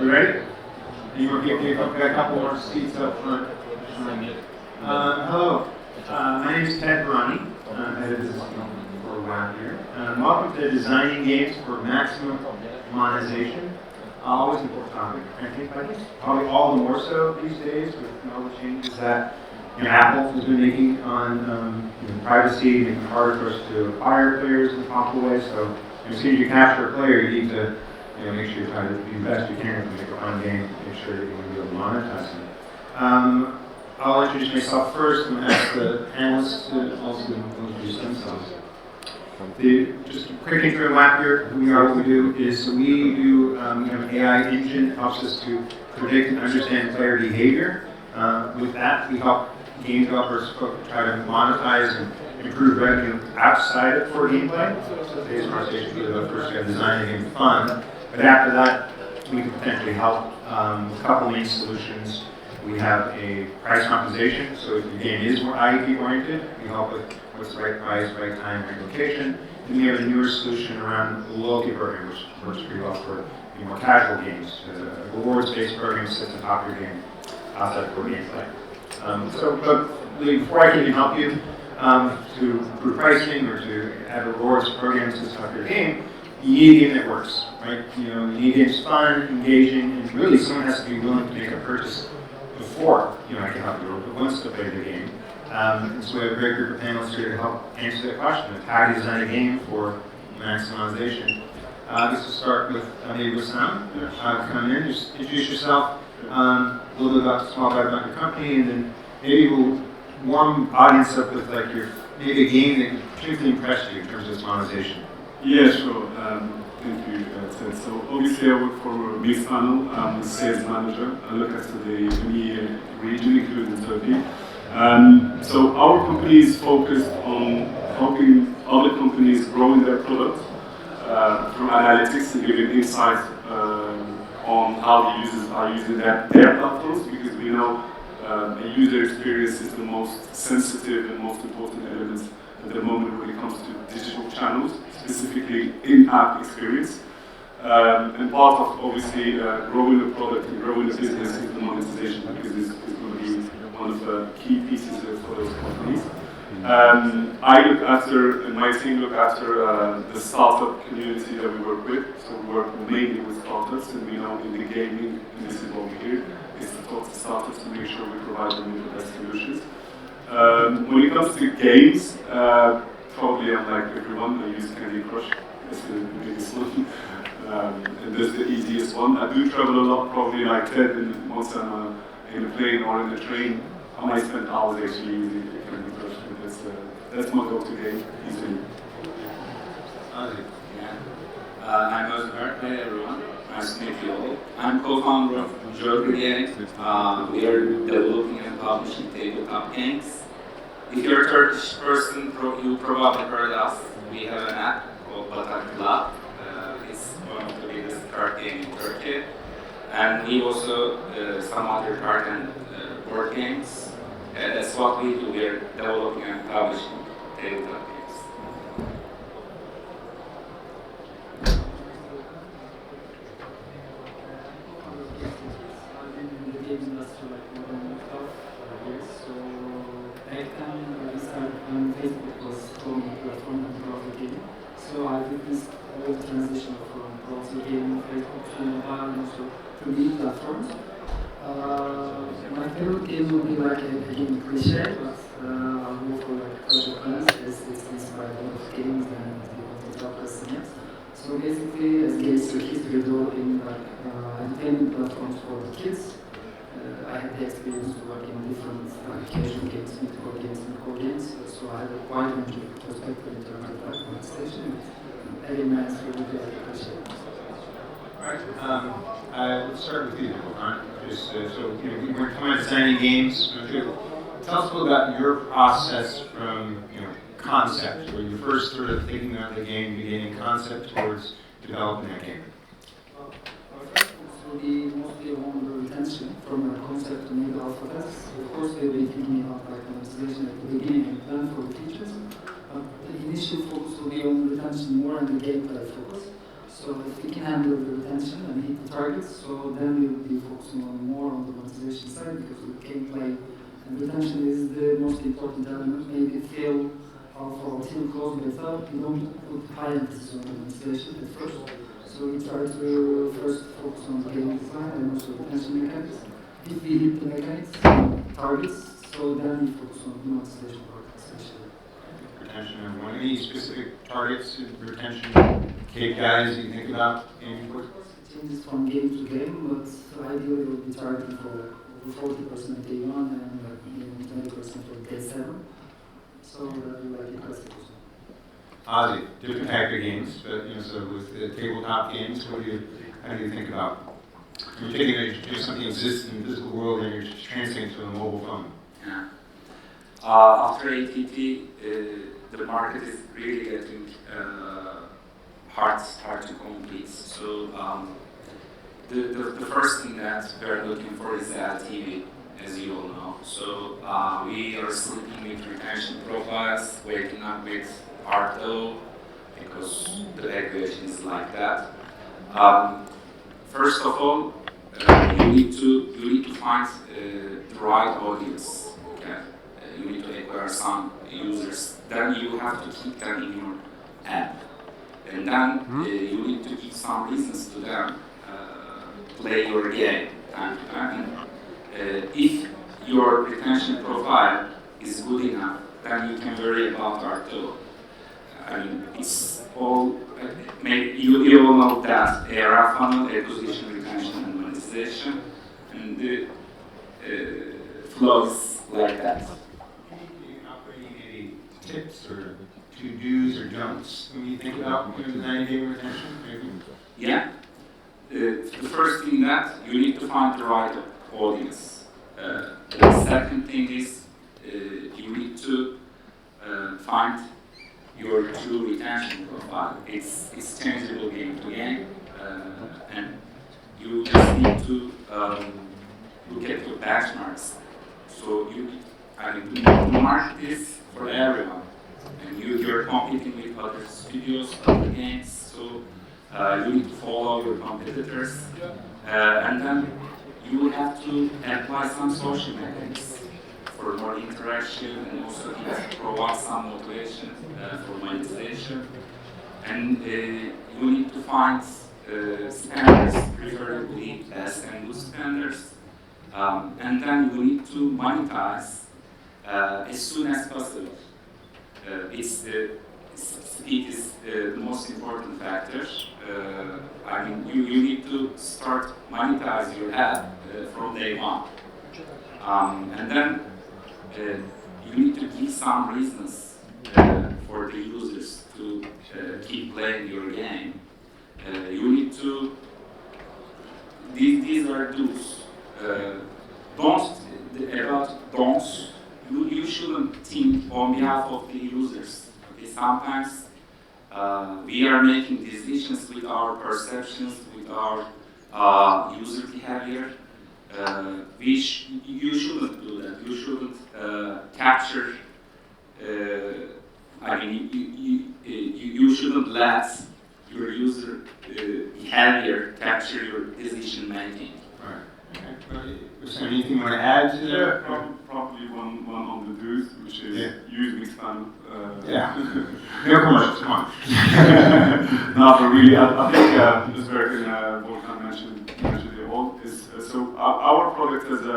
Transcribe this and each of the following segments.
You ready? You want to get a couple more seats up front. Hello, my name is Verani. I did this for a while here. Welcome to Designing Games for Maximum Monetization. Always an important topic, I think, probably all the more so these days with all the changes that Apple has been making on privacy, making it harder for us to acquire players in a popular way. So as soon as you capture a player, you need to make sure you try to do the best you can to make a fun game, make sure that you're going to be able to monetize it. I'll introduce myself first and ask the panelists to also introduce themselves. Just a quick intro lap here, who we are, what we do, is we do we have an AI engine that helps us to predict and understand player behavior. With that, we help game developers try to monetize and improve revenue outside of core gameplay. So today's conversation is about first designing and fun, but after that, we can potentially help a couple main solutions. We have a price compensation, so if your game is more IAP oriented, we help with what's the right price, right time, right location. Then we have a newer solution around the loyalty program, which works pretty well for more casual games. A rewards-based program sits on top of your game outside of core gameplay. But before I can even help you to improve pricing or to add rewards programs to top of your game, you need a game that works, right? You need games fun, engaging, and really someone has to be willing to make a purchase before I can help you, but wants to play the game. And so we have a great group of panelists here to help answer that question of how to design a game for maximization. This will start with maybe Wissam. Come in, just introduce yourself, a little bit about your company, and then maybe we'll warm the audience up with maybe a game that particularly impressed you in terms of its monetization. Yeah, sure. Thank you, Ted. So obviously I work for Mixpanel. I'm the sales manager. I look after the EMEA region, including Turkey. So our company is focused on helping other companies growing their product through analytics and giving insight on how the users are using their platforms, because we know the user experience is the most sensitive and most important element at the moment when it comes to digital channels, specifically in-app experience. And part of obviously growing the product and growing the business is the monetization, because it's going to be one of the key pieces for those companies. I look after, and my team look after the startup community that we work with. So we work mainly with startups, and we know in the gaming, and this is what we do, is to talk to startups to make sure we provide them with the best solutions. When it comes to games, probably unlike everyone, I use Candy Crush. That's the biggest one. And that's the easiest one. I do travel a lot, probably like Ted, and once I'm in a plane or in the train, I might spend hours actually using Candy Crush. That's my go-to game, easily. I'm Özberk. Hey everyone. Nice to meet you all. I'm co-founder of Özdemir. We are developing and publishing tabletop games. If you're a Turkish person, you probably heard us. We have an app called Batak Club. It's one of the biggest card games in Turkey. And we also some other card and board games. That's what we do. We are developing and publishing tabletop games. So I witnessed all the transition from browser gaming, Facebook to mobile, and also to new platforms. My favorite game will be again cliche, but I'll go for Clash of Clans, as it's inspired a lot of games and the top customers. So basically, as games for kids, we're developing entertainment platforms for the kids. I had the experience to work in different casual games, mid-core games, and core games, so I have a wide range of perspective in terms of monetization. Very nice for the application. Alright, let's start with you, Volkan. We're coming at designing games. Tell us a little about your process from concept, where you're first sort of thinking about the game, beginning concept towards developing that game. Will be mostly on the retention from a concept to maybe alpha test. Of course, we'll be thinking about monetization at the beginning and plan for the features. But the initial focus will be on retention more and the gameplay focus. So if we can handle the retention and hit the targets, so then we will be focusing on more on the monetization side because with gameplay and retention is the most important element. Maybe feel for our team close with up, we don't put high emphasis on the monetization at first. So we try to first focus on the game design and also retention mechanics. If we hit the mechanics, targets, so then we focus on the monetization part, especially. Retention, everyone. Any specific targets in retention, KPIs you think about aiming for? It changes from game to game, but ideally we'll be targeting for over 40% day 1 and 20% for day 7. So that we like it classic. Ozzy, different type of games, but so with the tabletop games, how do you think about? You're taking something that exists in the physical world and you're translating it to a mobile phone. Yeah. After ATT, the market is really getting hard to compete. So the first thing that we're looking for is LTV, as you all know. So we are sleeping with retention profiles, waking up with RTO, because the equation is like that. First of all, you need to find the right audience. Okay? You need to acquire some users. Then you have to keep them in your app, and then you need to give some reasons to them play your game time to time. If your retention profile is good enough, then you can worry about RTO. I mean, it's all, you all know that ARR funnel, acquisition, retention, and monetization, and the flows like that. Are you operating any tips or to-dos or don'ts when you think about designing game retention? Maybe? Yeah. The first thing that you need to find the right audience. The second thing is you need to find your true retention profile. It's changeable game to game, and you just need to look at your benchmarks. So the market is for everyone, and you're competing with other studios, other games. So you need to follow your competitors, and then you will have to apply some social mechanics for more interaction, and also provide some motivation for monetization. And you need to find spenders, preferably best and good spenders, and then you need to monetize as soon as possible. Speed is the most important factor. You need to start monetize your app from day 1, and then you need to give some reasons for the users to keep playing your game. You need to. These are do's. Don'ts. You shouldn't think on behalf of the users. Okay, sometimes we are making decisions with our perceptions, with our user behavior. You shouldn't do that. You shouldn't capture. You shouldn't let your user behavior capture your decision making. Right. Okay. Is there anything you want to add to that? Probably one on the do's, which is use Wissam. No commercials, come on. No, but really, I think Özberk and Volkan mentioned it all. So our product as a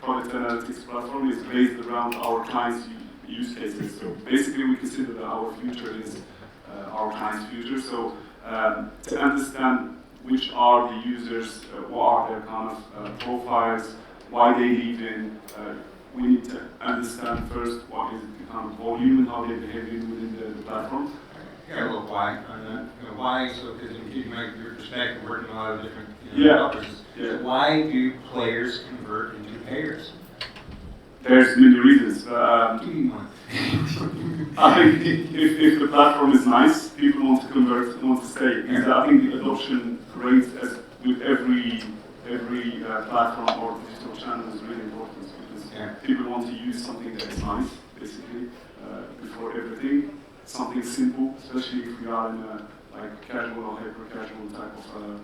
product analytics platform is based around our clients' use cases. So basically, we consider that our future is our clients' future. So to understand which are the users, what are their kind of profiles, why they leave in, we need to understand first what is the kind of volume and how they're behaving within the platform. Yeah, a little why on that. Why? So, because you might, your perspective, working on a lot of different developers. So why do players convert into payers? There's many reasons. I think if the platform is nice, people want to convert, want to stay. Because I think the adoption rate with every platform or digital channel is really important because people want to use something that is nice, basically, before everything. something simple, especially if we are in a like casual or hyper-casual type of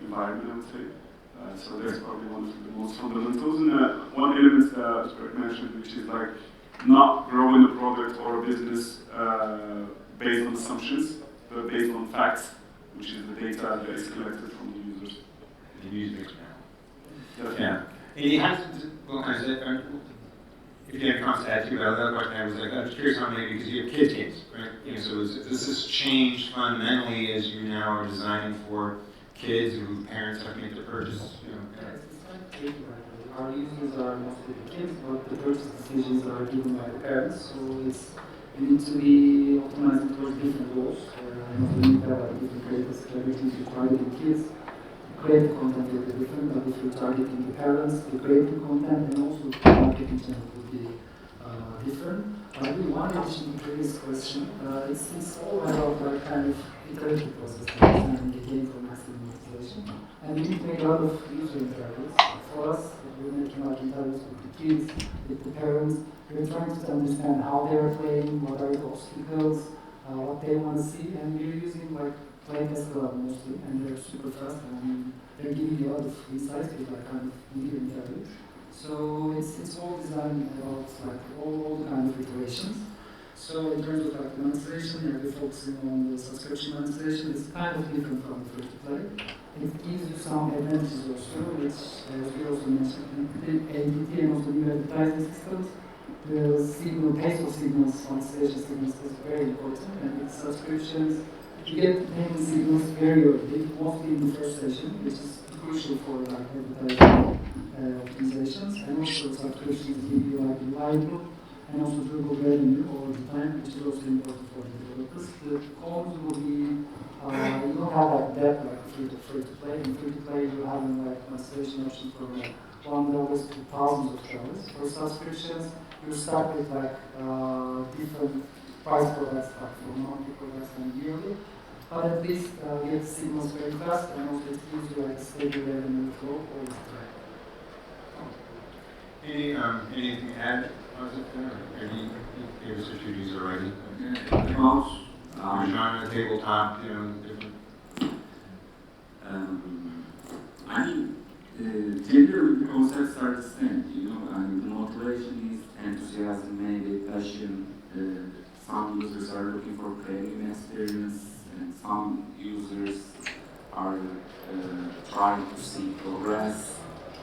environment, I would say. So that's probably one of the most fundamentals. And one element that Özberk mentioned, which is like not growing a product or a business based on assumptions, but based on facts, which is the data that is collected from the users. The user experience. Yeah. And you have to, well, if you have comments to add to, but another question I was like, I was curious on maybe because you have kids games, right? You know, so does this change fundamentally as you now are designing for kids who parents have to make the purchase? You know, It's like tricky right now. Our users are mostly the kids, but the purchase decisions are given by the parents. So you need to be optimizing towards different goals. You need to have like different creative strategies to targeting kids. Creative content will be different, but if you're targeting the parents, the creative content and also the marketing channel will be different. But one addition to the previous question, it's all about like kind of iterative process, designing the game for maximum monetization. And we need to make a lot of user interviews. For us, we're making like interviews with the kids, with the parents. We're trying to understand how they are playing, what are the obstacles, what they want to see, and we're using like Gametester mostly, and they're super fast, and they're giving you a lot of insights with like kind of video interviews. So it's all designed about like all the kind of iterations. So in terms of like monetization, we're focusing on the subscription monetization. It's kind of different from free to play. It gives you some advantages also, which as we also mentioned, ADT and also new advertising systems. The signal, pace of signals, monetization signals is very important, and with subscriptions, you get payment signals very early, mostly in the first session, which is crucial for like advertising optimizations, and also subscriptions give you like reliable and also durable revenue over the time, which is also important for the developers. The cons will be you don't have like that like free to play. In free to play, you're having like monetization options from like $1 to thousands of dollars. For subscriptions, you're stuck with like different price products, like for monthly products and yearly. But at least we get signals very fast, and also it gives you like steady revenue flow all the time. Anything to add? Any research you use already? Genre, tabletop, you know, different. I mean, generally the concepts are the same, you know, and the motivation is enthusiasm, maybe passion. Some users are looking for premium experience, and some users are trying to see progress,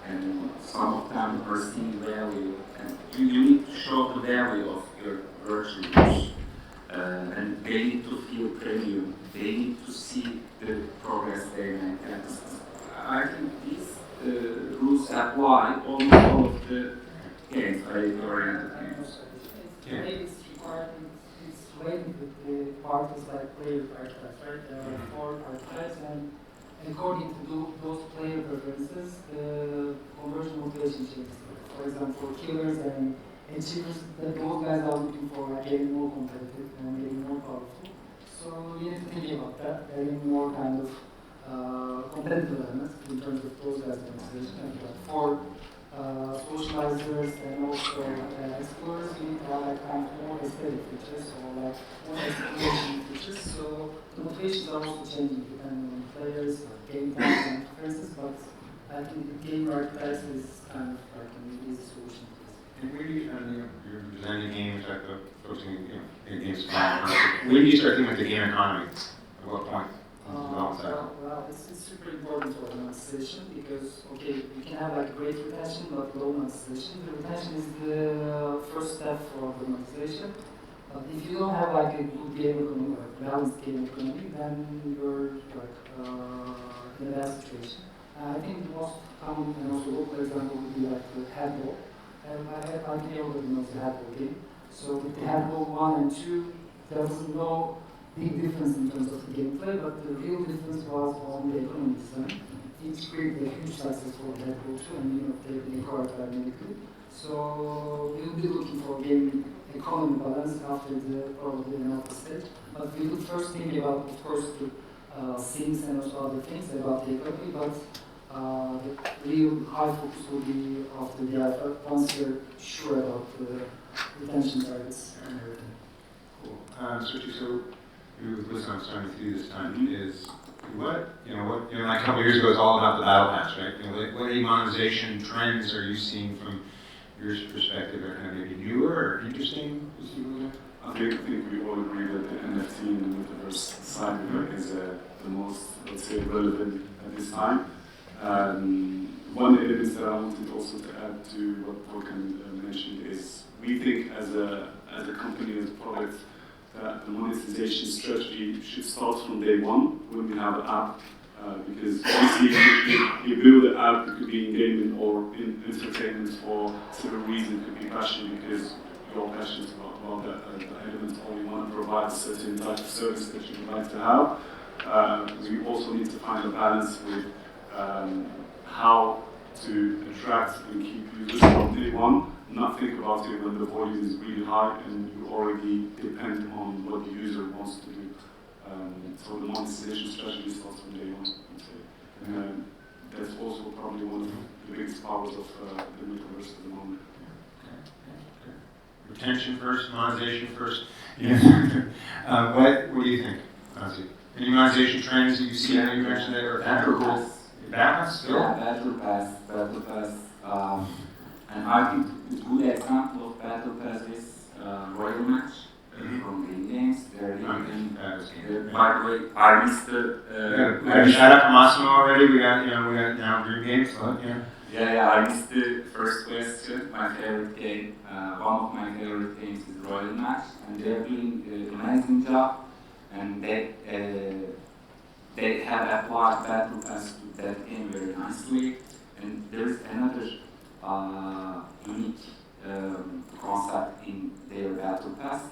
and some of them are seeing value. And you need to show the value of your virtual use. And they need to feel premium. They need to see the progress they make. And I think these rules apply almost all of the games, oriented games. Yeah. It's related with the parties like player archetypes, right? There are 4 archetypes, and according to those player preferences, the conversion motivation changes. For example, for killers and achievers, those guys are looking for like getting more competitive and getting more powerful. So you need to think about that, getting more kind of competitive elements in terms of those guys' monetization. And for socializers and also explorers, you need to have like kind of more aesthetic features or like more exploration features. So the motivations are also changing depending on players, game types and preferences, but I think the game archetypes is kind of like an easy solution. And where do you, you're designing a game, you talk about focusing, games, where do you start thinking about the game economy? At what point? Well, it's super important for monetization because, okay, you can have like great retention but low monetization. The retention is the first step for the monetization. But if you don't have like a good game economy, like balanced game economy, then you're like in a bad situation. I think the most common and also local example would be like the handball. And I think everybody knows the handball game. So with the handball 1 and 2, there was no big difference in terms of the gameplay, but the real difference was on the economy design. It created a huge success for handball 2, and they've been acquired by Medical. So we'll be looking for game economy balance after the probably another stage. But we will first think about, of course, the scenes and also other things about the economy, but the real high focus will be after the alpha, once you're sure about the retention targets and everything. Cool. Switching, so you with Wissam starting to do this time is like a couple of years ago, it was all about the battle pass, right? What monetization trends are you seeing from your perspective are kind of maybe newer or interesting? I think we all agree that the NFT and the metaverse side of it is the most, let's say, relevant at this time. One element that I wanted also to add to what Volkan mentioned is we think as a company, as a product, that the monetization strategy should start from day one when we have an app. Because obviously, you build an app, it could be in gaming or in entertainment for several reasons. It could be passion because you're passionate about the element, or you want to provide a certain type of service that you would like to have. We also need to find a balance with how to attract and keep users from day one, not think about it when the volume is really high and you already depend on what the user wants to do. So the monetization strategy starts from day one, I'd say. And that's also probably one of the biggest powers of the metaverse at the moment. Okay. Retention first, monetization first. Yeah. What do you think, Ozzy? Any monetization trends that you see? You mentioned that, or Battle Pass. Balance? Yeah, Battle Pass. And I think a good example of Battle Pass is Royal Match from the games. By the way, I missed the. We got a shout out from Massimo already. We got now Dream Games. So, yeah. Yeah, I missed the first question. My favorite game, one of my favorite games is Royal Match, and they're doing an amazing job. And they have applied Battle Pass to that game very nicely. And there's another unique concept in their Battle Pass.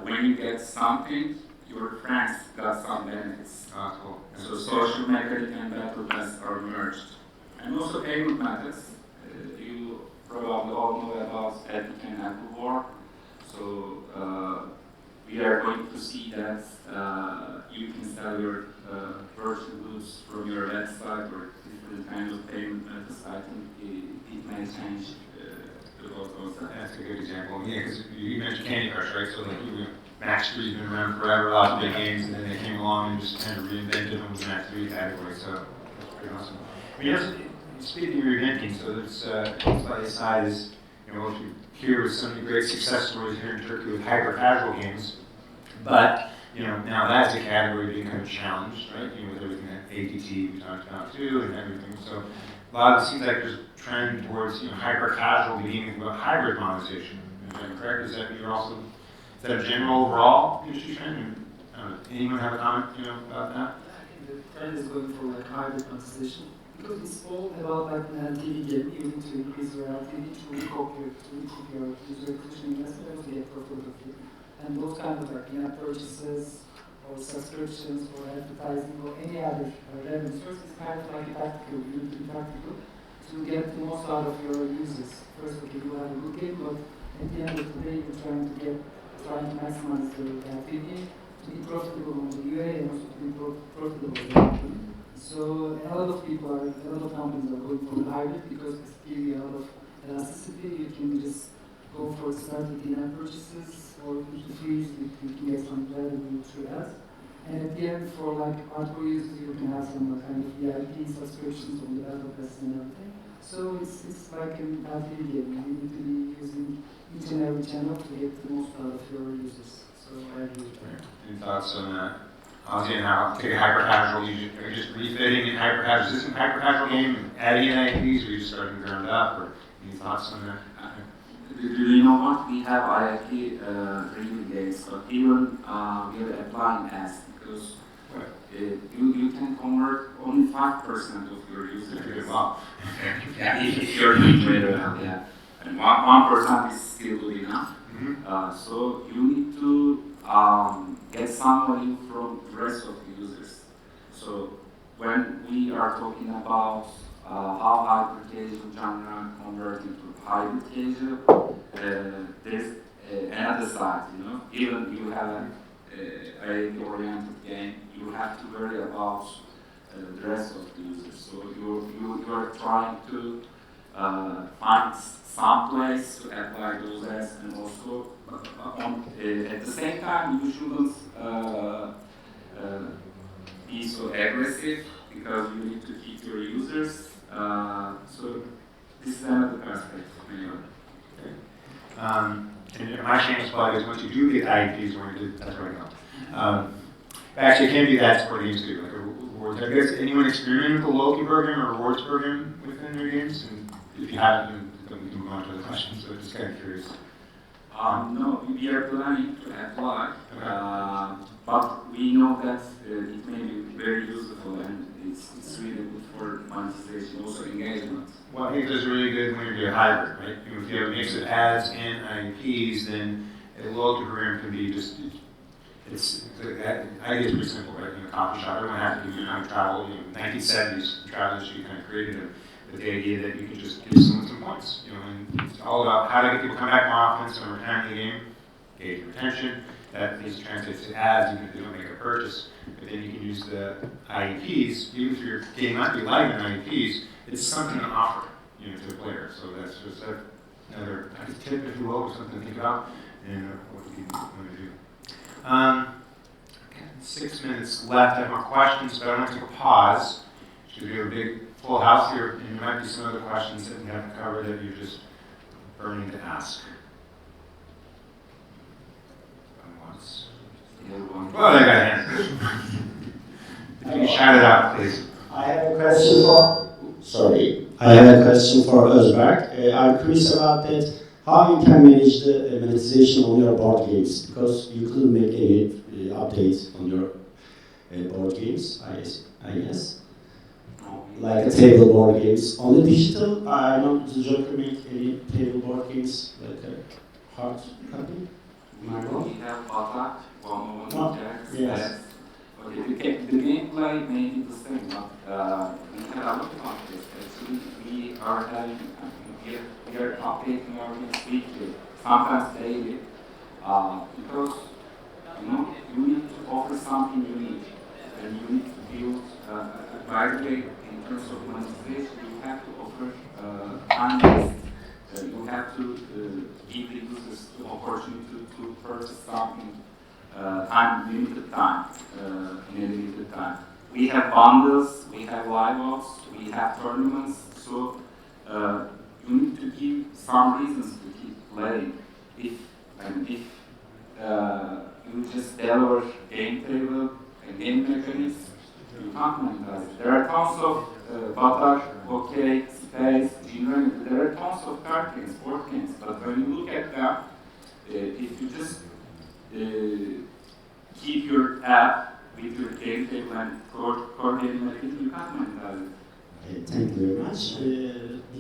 When you get something, your friends got some benefits. Cool. So social mechanic and Battle Pass are merged. And also payment methods. You probably all know about Epic and Apple War. So we are going to see that you can sell your virtual goods from your website or different kinds of payment methods. I think it may change the whole concept. That's a good example. Yeah, because you mentioned Candy Crush, right? So like Max 3's been around forever, lots of big games, and then they came along and just kind of reinvented them with the Max 3 category. So that's pretty awesome. I mean, speaking of reinventing, so it's by the side is, what you hear with some of the great success stories here in Turkey with hyper-casual games, but now that's a category being kind of challenged, right? With everything that ATT we talked about too, and everything. So a lot of it seems like there's a trend towards hyper-casual beginning about hybrid monetization. Is that correct? Is that a general overall industry trend? Anyone have a comment, about that? I think the trend is going for like hybrid monetization because it's all about like an LTV game. You need to increase your LTV to recoup your user acquisition investment to get profitability. And those kind of like in-app purchases or subscriptions or advertising or any other revenue source is kind of like tactical. You need to be practical to get the most out of your users. First, okay, you have a good game, but at the end of the day, you're trying to maximize the LTV to be profitable on the UA and also to be profitable. So a lot of companies are going for the hybrid because it gives you a lot of elasticity. You can just go for starting in-app purchases or fees, you can get some revenue through ads. And at the end, for like hardcore users, you can have some kind of VIP subscriptions on the Battle Pass and everything. So it's like an LTV game. You need to be using each and every channel to get the most out of your users. So I agree with that. Any thoughts on that? Ozzy, and how take a hyper-casual, are you just refitting in hyper-casual? Is this a hyper-casual game and adding in IAPs, or are you just starting ground up, or any thoughts on that? Do you know what? We have IAP-driven games, but even we are applying ads because you can convert only 5% of your users. Wow. Yeah, if you're doing very well, yeah. And 1% is still good enough. Mm-hmm. So you need to get some value from the rest of the users. So when we are talking about how hybrid casual genre convert into hybrid casual, there's another side, Even you have an IAP-oriented game, you have to worry about the rest of the users. So you are trying to find some place to apply those ads and also at the same time, you shouldn't be so aggressive because you need to keep your users. So this is another perspective. And my shameless plug is once you do get IAPs oriented, that's where I go. Actually, it can be that for games too, like a rewards. I guess anyone experimented with a loyalty program or rewards program within their games? And if you haven't, then we can move on to the questions. So just kind of curious. No, we are planning to apply, but we know that it may be very useful and it's really good for monetization, also engagement. Well, I think this is really good when you do a hybrid, right? If you have a mix of ads and IAPs, then a loyalty program can be just, the idea is pretty simple, right? In a coffee shop, everyone has to do time travel. 1970s travel industry kind of created it. With the idea that you can just give someone some points, and it's all about how to get people to come back more often, so over time in the game, gauge retention. That needs to translate to ads, even if they don't make a purchase. But then you can use the IAPs, even if your game might be light on IAPs, it's something to offer, to the player. So that's just another tip, if you will, or something to think about, and what we want to do. 6 minutes left. I have more questions, but I want to take a pause. Should we have a big full house here, and there might be some other questions that we haven't covered that you're just burning to ask. Well, I got hands. If you can shout it out, please. I have a question for Özberk. I'm curious about that. How you can manage the monetization on your board games? Because you couldn't make any updates on your board games, I guess. Like a table board games. Only digital? I don't Joker make any table board games like a hard copy. We have Batak, one Jacks, yes. Okay, the gameplay may be the same, but we have a lot of contests. Actually, we are updating our games weekly, sometimes daily, because you need to offer something unique, and you need to build. By the way, in terms of monetization, you have to offer time. You have to give the users the opportunity to purchase something limited time, in a limited time. We have bundles, we have live ops, we have tournaments, so you need to give some reasons to keep playing. If you just deliver game table and game mechanics, you can't monetize it. There are tons of Batak, OK, Space, General, there are tons of card games, board games, but when you look at them, if you just keep your app with your game table and core game mechanics, you can't monetize it. Thank you very much.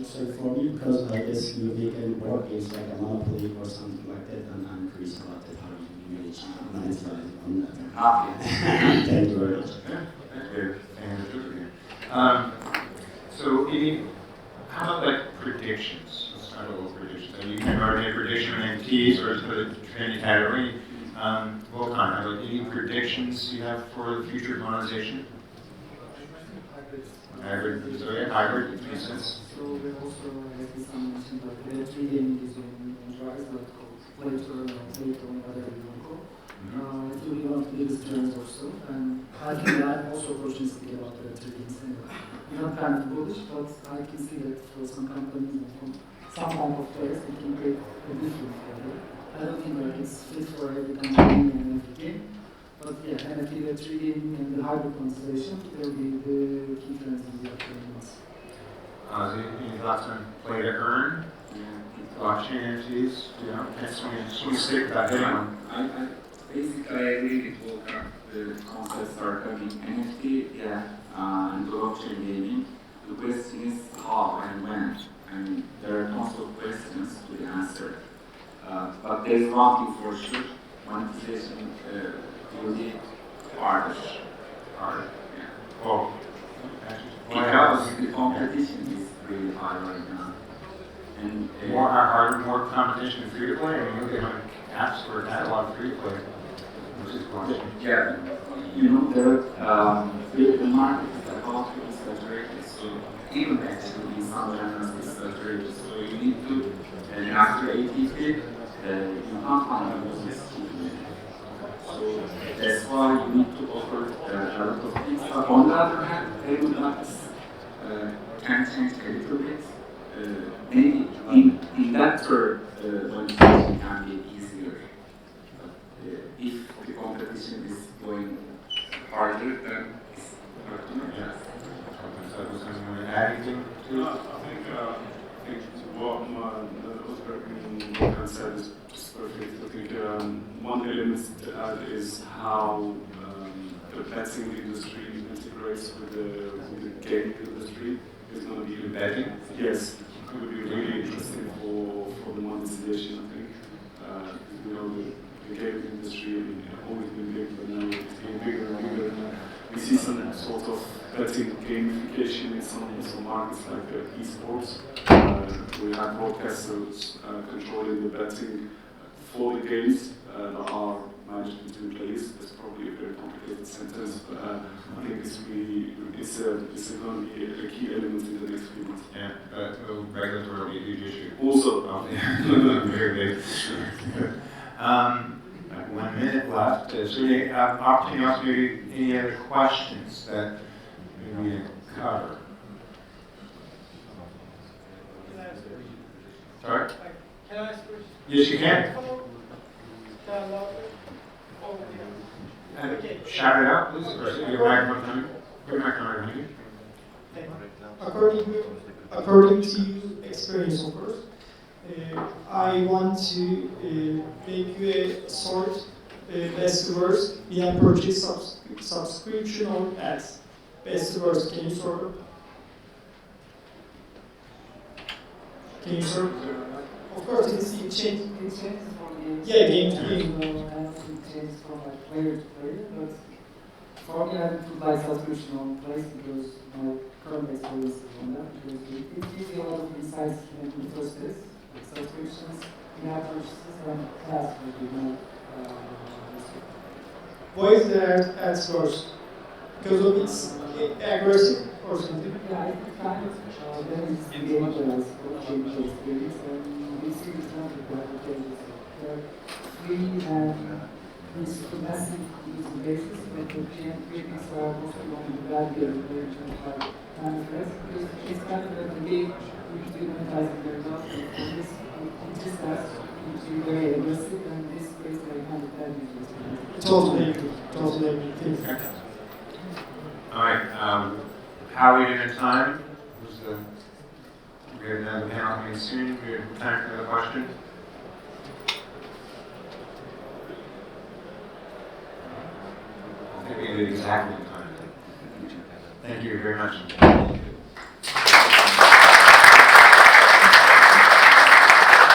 Sorry for me, because I guess you make any board games like a Monopoly or something like that, and I'm curious about that, how you manage to monetize on that. Not yet. Thank you very much. So, how about predictions? Let's talk about predictions. You can already make a prediction on NFTs or sort of trending category. Volkan, any predictions you have for the future of monetization? Hybrid, so yeah, hybrid makes sense. So we also, like Wissam mentioned, like Web3 gaming is on rise, like play to earn or play to earn, whatever you want to call. It will be one of the biggest trends also, and I think I'm also opportunistic about the Web3 games anyway. I'm not kind of bullish, but I can see that for some companies and from some kind of players, it can create a difference for them. I don't think that it's fit for every company and every game. But yeah, NFT, Web3 gaming, and the hybrid monetization will be the key trends in the upcoming months. Any thoughts on play to earn? Blockchain NFTs? That's when we stick about hitting them. I basically agree with Volkan. The concepts are coming. NFT, and blockchain gaming. The question is how and when. And there are tons of questions to be answered. But there is one thing for sure: monetization will be harder. Oh. Because the competition is really high right now. And more competition in free to play. I mean, look at apps or catalog free to play. Yeah, the market is about to be saturated. So even actually in some genres is saturated. So you need to, after ATP, you can't find users. So that's why you need to offer a lot of things. But on the other hand, table maps can change a little bit. Maybe in that term, monetization can be easier. If the competition is going harder, then it's hard to make. Add anything to it? I think what Özberk and Volkan said is perfect. I think one element to add is how the betting industry integrates with the gaming industry. Is going to be The betting? Yes, it's going to be really interesting for the monetization. I think you know the gaming industry has always been big, but now it's getting bigger and bigger. We see some sort of betting gamification in some markets like esports. We have broadcasters controlling the betting for the games that are managed between players. That's probably a very complicated sentence, but I think it's going to be a key element in the next few months. Yeah, regulatory huge issue. Also, Very big. 1 minute left. Is there any opportunity else, maybe any other questions that we need to cover? Sorry? Can I ask a question? Yes, you can. Shout it out, please. Or your microphone coming. Your microphone coming. According to experience, of course, I want to make you a sort best worst via purchase subscription or ads. Best worst, can you sort of? Of course, it changes. It changes from game Game to game. It changes from player to player, but for me, I would buy subscription on place because my current experience is on that, because it gives you a lot of insights in the first place, subscriptions, in-app purchases, and ads will be more. Why is the ads worse? Because of its aggressive or something? Yeah, it kind of there is dangerous for change experience, and we see it's not the advantages. Free and this massive user basis, but the creators are mostly on the value of the like manifest, because it's kind of a big, usually monetizing their loss, and this, it just has to be very aggressive, and this creates like kind of bad user experience. Totally agree. Thank you. All right. How are we doing in time? We have another panel coming soon. We have time for another question. I think we did exactly in time. Thank you very much.